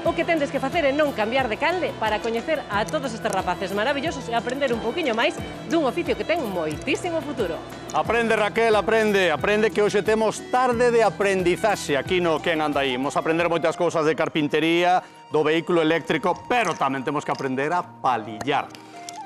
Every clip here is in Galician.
o que tendes que facer é non cambiar de calde para coñecer a todos estes rapaces maravillosos e aprender un pouquiño máis dun oficio que ten moitísimo futuro. Aprende, Raquel, aprende. Aprende que hoxe temos tarde de aprendizaxe aquí no Quen Anda Aí. Imos aprender moitas cousas de carpintería, do vehículo eléctrico, pero tamén temos que aprender a palillar.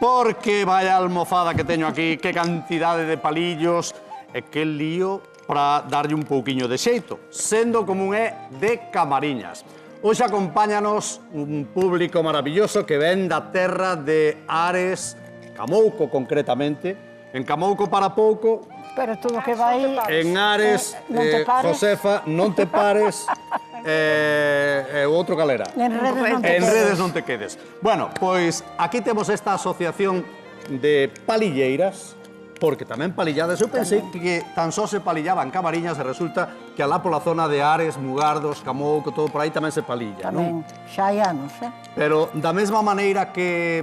Porque vaya almofada que teño aquí, que cantidade de palillos e que lío para darlle un pouquiño de xeito, sendo común é de Camariñas. Hoxe acompáñanos un público maravilloso que ven da terra de Ares, Camouco concretamente. En Camouco para pouco, Pero todo que vai... en Ares, non te pares. Josefa, non te pares, e o outro calera. En redes non te En quedes. redes non te quedes. Bueno, pois aquí temos esta asociación de palilleiras, porque tamén palillades. Eu pensei que tan só se palillaba en Camariñas e resulta que alá pola zona de Ares, Mugardos, Camouco, todo por aí tamén se palilla, non? Tamén, xa hai anos, Pero da mesma maneira que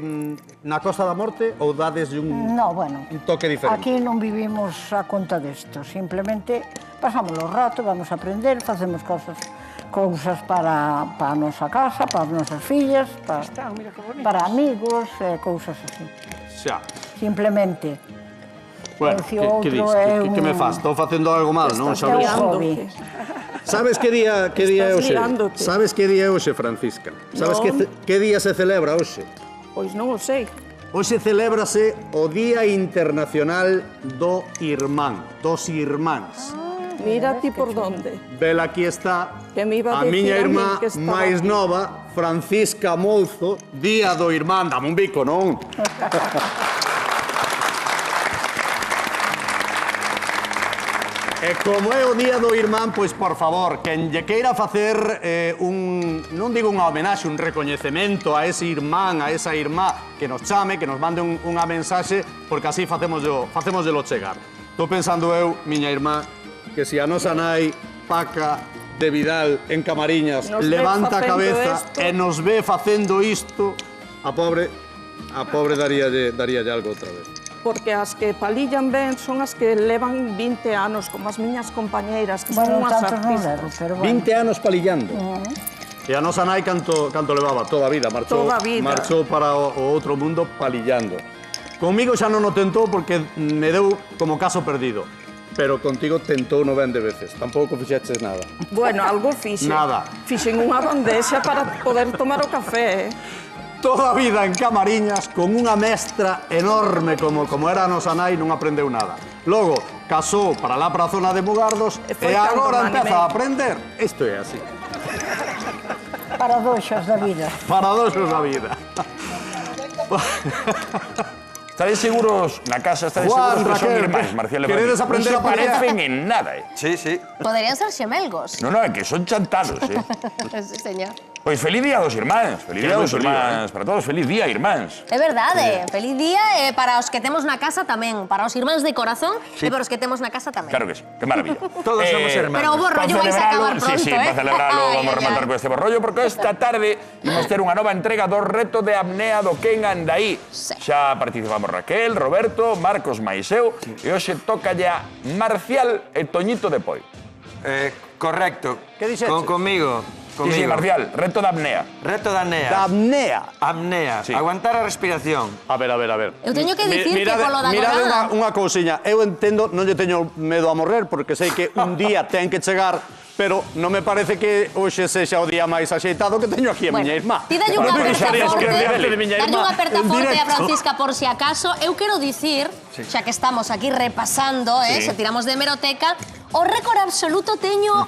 na Costa da Morte ou dades un No, bueno, toque diferente? aquí non vivimos a conta desto, simplemente pasamos o rato, vamos a aprender, facemos cousas para a nosa casa, para as nosas fillas, para amigos, cousas así. Xa. Simplemente. Bueno, Ese que dis? outro é Que me un- faz? Estou facendo algo mal, non? É un hobby. Sabes que día é hoxe? ligándote. Sabes que día é hoxe, Francisca? Sabes Non. que día se celebra hoxe? Pois non o sei. Hoxe celébrase o Día Internacional do Irmán, dos irmáns. Mira ti por donde. Vel, aquí está Que me iba a a decir miña a min irmá que estaba máis aquí. nova, Francisca Mouzo, Día do Irmán. Dame un bico, non? E como é o Día do Irmán, pois, por favor, quen lle queira facer non digo unha homenaxe, un recoñecemento a ese irmán, a esa irmá, que nos chame, que nos mande unha mensaxe, porque así facémoslo chegar. Estou pensando eu, miña irmá, que se a nosa nai, Paca de Vidal, en Camariñas, Nos ve levanta a facendo cabeza esto. e nos ve facendo isto, a pobre daríalle algo outra vez. Porque as que palillan ben son as que levan 20 anos, como as miñas compañeiras, que son Bueno, unhas tantos non artistas. levo, pero bueno. 20 anos palillando. E a nosa nai canto levaba? Toda a vida. Toda a vida. Marchou para o outro mundo palillando. Comigo xa non o tentou porque me deu como caso perdido. Pero contigo tentou 90 veces. Tampouco fixeches nada. Bueno, algo fixen. Nada. Fixen unha bandexa para poder tomar o café. Toda a vida en Camariñas, con unha mestra enorme como era a nosa nai, non aprendeu nada. Logo, casou para lá para a zona de Mugardos E foi e agora cando me empeza a animei. aprender. Isto é así. Paradoxas da vida. Paradoxos da vida. Estaréis seguros, na casa, estaréis Juan, seguros que son Raquel, irmáns, Marcial e queredes Francisco. aprender a Non se palillar? parecen en nada, Sí, sí. Poderían ser xemelgos. No, é que son chantados, Sí, señor. Pois feliz día dos irmáns, feliz día dos irmáns, para todos, feliz día, irmáns. É verdade, feliz día para os que temos na casa tamén, para os irmáns de corazón e para os que temos na casa tamén. Claro que sí, que maravilla. Todos somos hermanos. Pero o bo rollo vais a acabar pronto, Sí, para celebrarlo vamos a rematar con este bo rollo, porque esta tarde imos ter unha nova entrega do reto de apnea do Quen Anda Aí. Sí. Xa participamos Raquel, Roberto, Marcos Maiseu, e hoxe tocalle a Marcial e Toñito de Poi. Correcto. Que dixeches? Conmigo. Sí, Marcial, reto de apnea. Reto da apnea. Da apnea. Apnea. Sí. Aguantar a respiración. A ver. Eu teño que dicir que polo da mirade gorada... unha cousiña. Eu entendo, non lle teño medo a morrer, porque sei que un día ten que chegar, pero non me parece que hoxe sexa o día máis axeitado que teño aquí a miña irmá. Ti dalle unha Bueno, aperta deixarías que forte, diante de miña dalle irmá unha aperta en forte a directo. Francisca por si acaso. Eu quero dicir, xa que estamos aquí repasando, se tiramos de hemeroteca, o récord absoluto teño